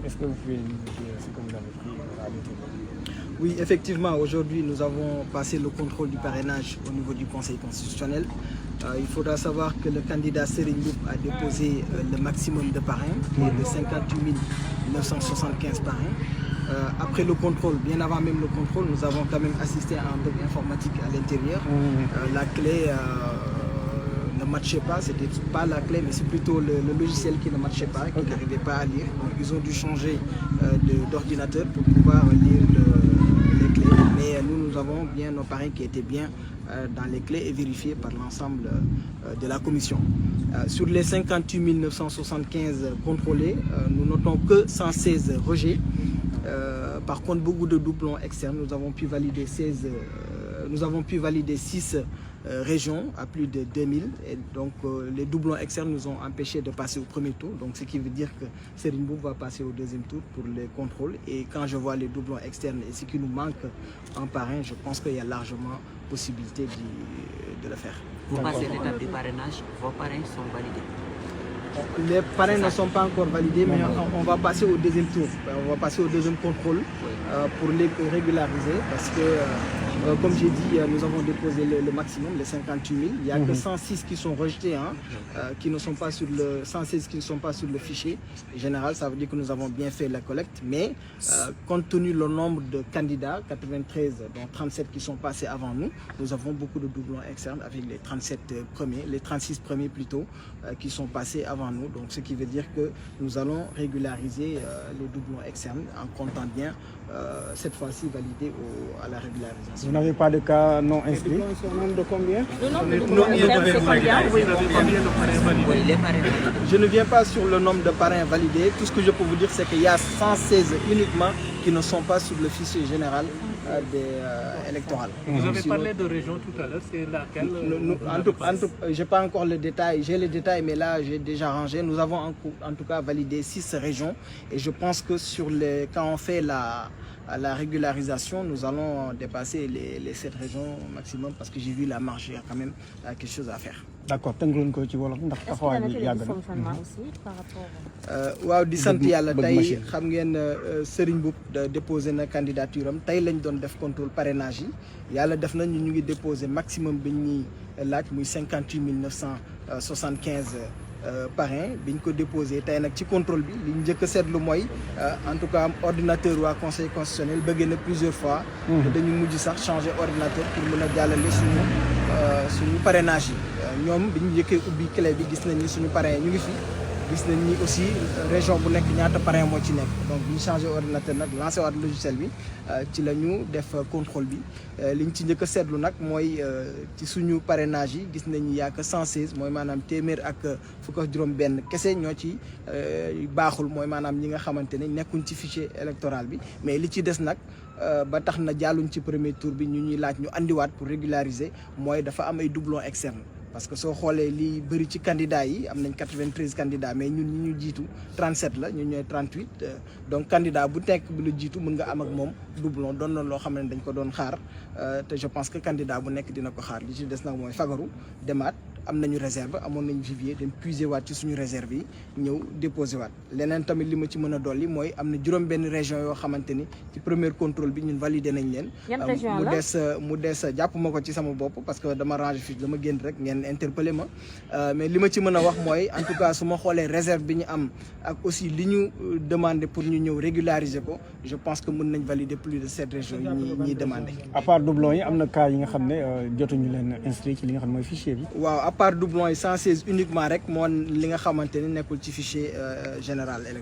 Est-ce que vous pouvez nous dire ce que vous avez pris à l'intérieur? Oui, effectivement, aujourd'hui, nous avons passé le contrôle du parrainage au niveau du Conseil constitutionnel. Il faudra savoir que le candidat Serigne Mboup a déposé le maximum de parrains, qui est de 58 975 parrains. Après le contrôle, bien avant même le contrôle, nous avons quand même assisté à un bug informatique à l'intérieur. La clé ne matchait pas, c'était pas la clé, mais c'est plutôt le logiciel qui ne matchait pas, qui n'arrivait pas à lire. Donc ils ont dû changer d'ordinateur pour pouvoir lire les clés. Mais nous avons bien nos parrains qui étaient bien dans les clés et vérifiés par l'ensemble de la commission. Sur les 58 975 contrôlés, nous notons que 116 rejets. Par contre, beaucoup de doublons externes. Nous avons pu valider 6 régions à plus de 2000. Et donc, les doublons externes nous ont empêchés de passer au premier tour. Donc, ce qui veut dire que Serigne Mboup va passer au deuxième tour pour les contrôles. Et quand je vois les doublons externes et ce qui nous manque en parrain, je pense qu'il y a largement possibilité de le faire. Vous passez l'étape du parrainage, vos parrains sont validés. Les parrains ne sont pas encore validés, mais on va passer au deuxième tour. On va passer au deuxième contrôle pour les régulariser parce que, comme j'ai dit, nous avons déposé le maximum, les 58 000. Il n'y a que 106 qui sont rejetés, qui ne sont pas sur le 116 qui ne sont pas sur le fichier général. Ça veut dire que nous avons bien fait la collecte, mais compte tenu le nombre de candidats, 93 dont 37 qui sont passés avant nous, nous avons beaucoup de doublons externes avec les 37 premiers, les 36 premiers plutôt, qui sont passés avant nous. Donc ce qui veut dire que nous allons régulariser les doublons externes en comptant bien cette fois-ci valider à la régularisation. Vous n'avez pas de cas non inscrits? Les doublons sont au nombre de combien? Le nombre de doublons externes, c'est combien? Oui, les parrains validés. Je ne viens pas sur le nombre de parrains validés. Tout ce que je peux vous dire, c'est qu'il y a 116 uniquement qui ne sont pas sur le fichier général électoral. Vous avez parlé de région tout à l'heure, c'est laquelle? Je n'ai pas encore le détail, j'ai les détails, mais là j'ai déjà rangé. Nous avons en tout cas validé 6 régions et je pense que quand on fait la régularisation, nous allons dépasser les 7 régions maximum parce que j'ai vu la marge, il y a quand même quelque chose à faire. D'accord, tënkuwoon ko ci wolof ndax taxawaay bi yàgg na. waaw di sant yàlla tey xam ngeen Serigne Mboup déposé na candidature am tey lañ doon def contrôle parrainage yi yàlla def na ñu ngi déposé maximum bi ñuy laaj muy 58 975 parrain bi ñu ko déposé tey nag ci contrôle bi li ñu njëkk a seetlu mooy en tout cas ordinateur waa conseil constitutionnel bëggee na plusieurs fois dañu mujj sax changer ordinateur pour mën a jàllale suñu parrainage yi ñoom bi ñu njëkkee ubbi clé bi gis nañ ni suñu parrain ñu ngi fi gis nañ ni aussi région bu nekk ñaata parrain moo ci nekk donc bi ñu changé ordinateur nag lancé waat logiciel bi ci la ñu def contrôle bi li ñu ci njëkk a seetlu nag mooy ci suñu parrainage yi gis nañ ni yaa que 116 mooy maanaam téeméer ak fukk ak juróom benn kese ñoo ci baaxul mooy maanaam ñi nga xamante ne nekkuñ ci fichier électoral bi mais li ci des nag ba tax na jàlluñ ci premier tour bi ñu ñuy laaj ñu andiwaat pour régulariser mooy dafa am ay doublons externes parce que soo xoolee li bëri ci candidats yi am nañ 93 candidats mais ñun ñi ñu jiitu 37 la ñun ñooy 38 donc candidat bu nekk bu la jiitu mën nga am ak moom doublon doon na loo xam ne dañ ko doon xaar te je pense que candidat bu nekk dina ko xaar li ci des nag mooy fagaru demaat am nañu réserve amoon nañu vivier dem puiser waat ci suñu réserve yi ñëw déposer waat leneen tamit li ma ci mën a dolli mooy am na juróom benn région yoo xamante ni ci premier contrôle bi ñun validé nañ leen mu des jàpp ma ko ci sama bopp parce que dama ranger fiche dama génn rek ngeen interpellé ma mais li ma ci mën a wax mooy en tout cas su ma xoolee réserve bi ñu am ak aussi li ñu demandé pour ñu ñëw régulariser ko je pense que mën nañ valider plus de 7 régions yi ñuy demandé. À part doublon yi am na cas yi nga xam ne jotuñu leen inscrit ci li nga xam ne mooy fichier bi. waaw à part doublon yi 116 uniquement rek moo li nga xamante ni nekkul ci fichier général électoral.